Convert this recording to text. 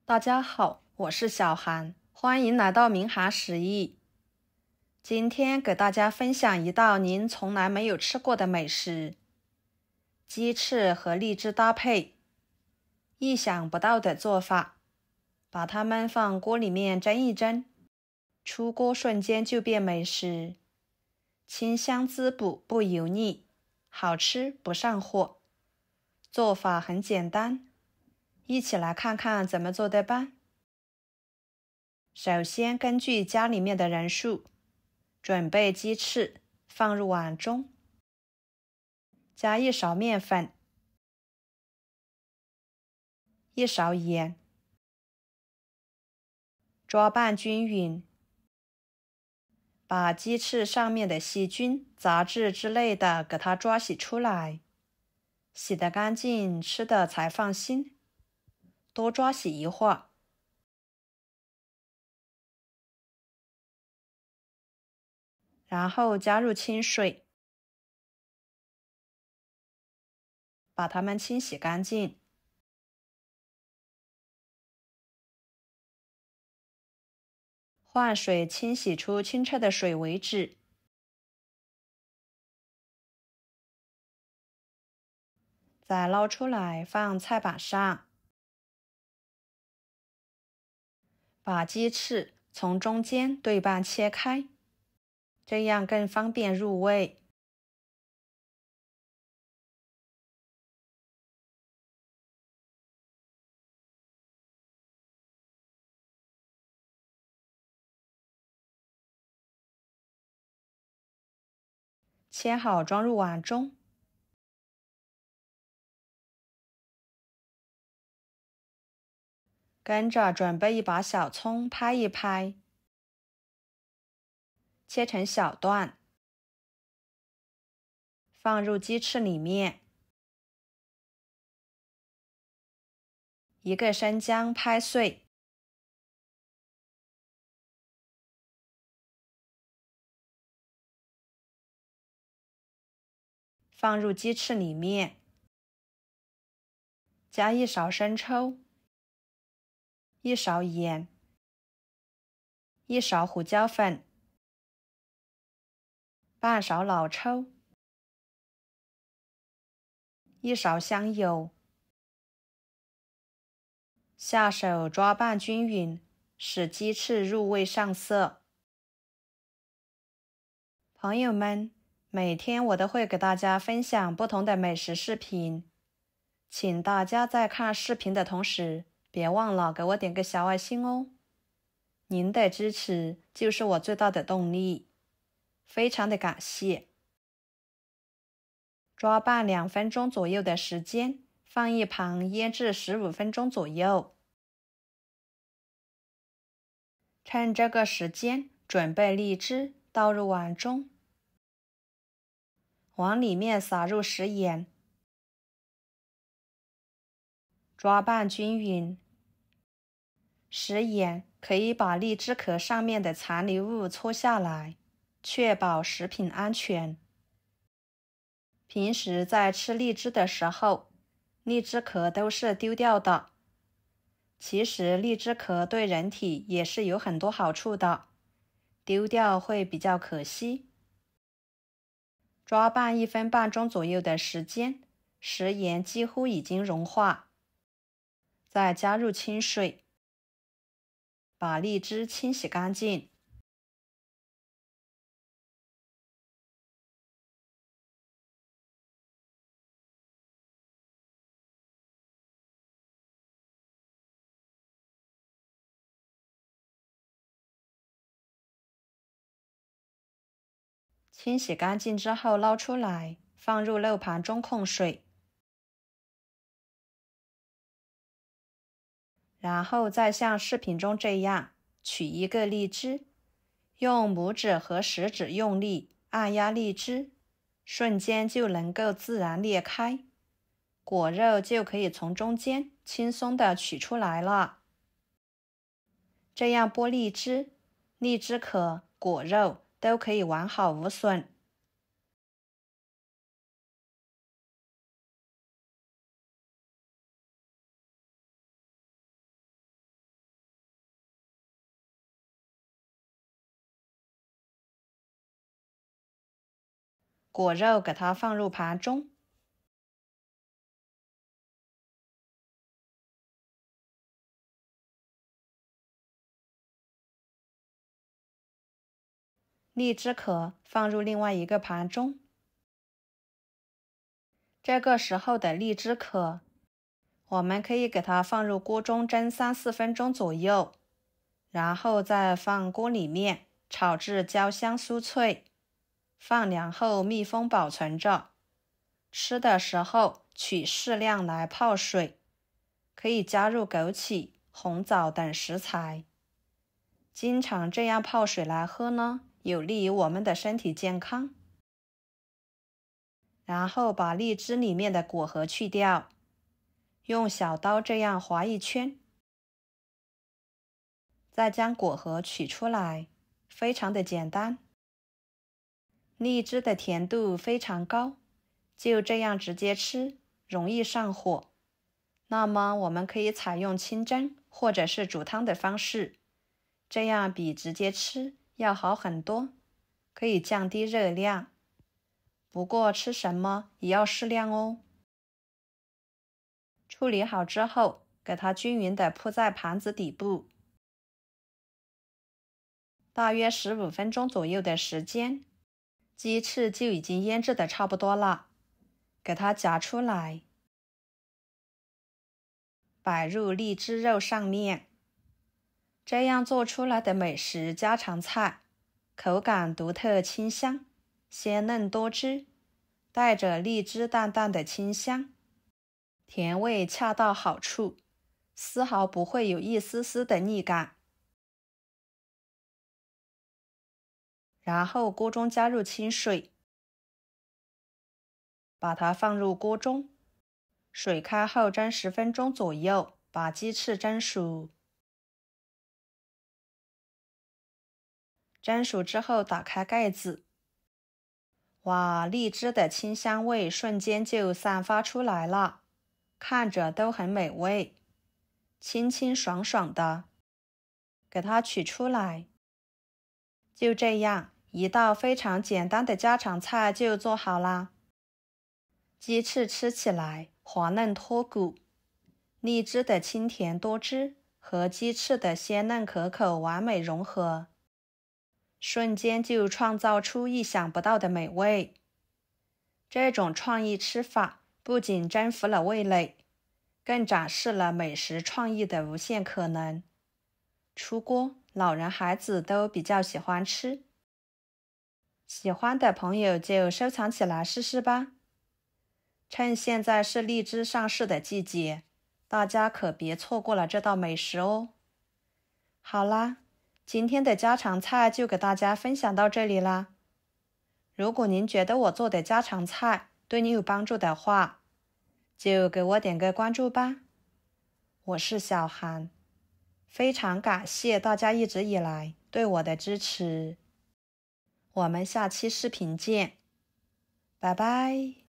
大家好，我是小韩，欢迎来到明涵食艺。今天给大家分享一道您从来没有吃过的美食——鸡翅和荔枝搭配。意想不到的做法，把它们放锅里面蒸一蒸，出锅瞬间就变美食，清香滋补不油腻，好吃不上火。做法很简单，一起来看看怎么做的吧。首先，根据家里面的人数，准备鸡翅，放入碗中，加1勺面粉，1勺盐，抓拌均匀。把鸡翅上面的细菌、杂质之类的给它抓洗出来，洗得干净，吃的才放心。多抓洗一会儿。然后加入清水，把它们清洗干净。换水清洗出清澈的水为止。再捞出来放菜板上，把鸡翅从中间对半切开，这样更方便入味。切好装入碗中。跟着准备一把小葱，拍一拍，切成小段，放入鸡翅里面。1个生姜拍碎，放入鸡翅里面，加1勺生抽，1勺盐，1勺胡椒粉，半勺老抽，1勺香油。下手抓拌均匀，使鸡翅入味上色。朋友们，每天我都会给大家分享不同的美食视频，请大家在看视频的同时，别忘了给我点个小爱心哦。您的支持就是我最大的动力，非常的感谢。抓拌2分钟左右的时间，放一旁腌制15分钟左右。趁这个时间，准备荔枝，倒入碗中，往里面撒入食盐，抓拌均匀。食盐可以把荔枝壳上面的残留物搓下来，确保食品安全。平时在吃荔枝的时候，荔枝壳都是丢掉的。其实荔枝壳对人体也是有很多好处的，丢掉会比较可惜。抓拌1分半钟左右的时间，食盐几乎已经融化，再加入清水，把荔枝清洗干净。清洗干净之后捞出来，放入漏盘中控水，然后再像视频中这样，取1个荔枝，用拇指和食指用力按压荔枝，瞬间就能够自然裂开，果肉就可以从中间轻松地取出来了。这样剥荔枝，荔枝壳、果肉都可以完好无损。果肉给它放入盘中。荔枝壳放入另外一个盘中。这个时候的荔枝壳，我们可以给它放入锅中蒸3-4分钟左右，然后再放锅里面炒至焦香酥脆，放凉后密封保存着。吃的时候取适量来泡水，可以加入枸杞、红枣等食材。经常这样泡水来喝呢，有利于我们的身体健康。然后把荔枝里面的果核去掉，用小刀这样划一圈，再将果核取出来，非常的简单。荔枝的甜度非常高，就这样直接吃，容易上火。那么我们可以采用清蒸或者是煮汤的方式，这样比直接吃要好很多，可以降低热量。不过吃什么也要适量哦。处理好之后，给它均匀地铺在盘子底部。大约15分钟左右的时间，鸡翅就已经腌制的差不多了。给它夹出来，摆入荔枝肉上面。这样做出来的美食家常菜，口感独特清香，鲜嫩多汁，带着荔枝淡淡的清香，甜味恰到好处，丝毫不会有一丝丝的腻感。然后锅中加入清水，把它放入锅中，水开后蒸10分钟左右，把鸡翅蒸熟。蒸熟之后打开盖子，哇，荔枝的清香味瞬间就散发出来了，看着都很美味，清清爽爽的。给它取出来。就这样，一道非常简单的家常菜就做好啦。鸡翅吃起来滑嫩脱骨，荔枝的清甜多汁和鸡翅的鲜嫩可口完美融合，瞬间就创造出意想不到的美味。这种创意吃法不仅征服了味蕾，更展示了美食创意的无限可能。出锅，老人孩子都比较喜欢吃。喜欢的朋友就收藏起来试试吧。趁现在是荔枝上市的季节，大家可别错过了这道美食哦。好啦，今天的家常菜就给大家分享到这里啦。如果您觉得我做的家常菜对你有帮助的话，就给我点个关注吧。我是小韩，非常感谢大家一直以来对我的支持。我们下期视频见，拜拜。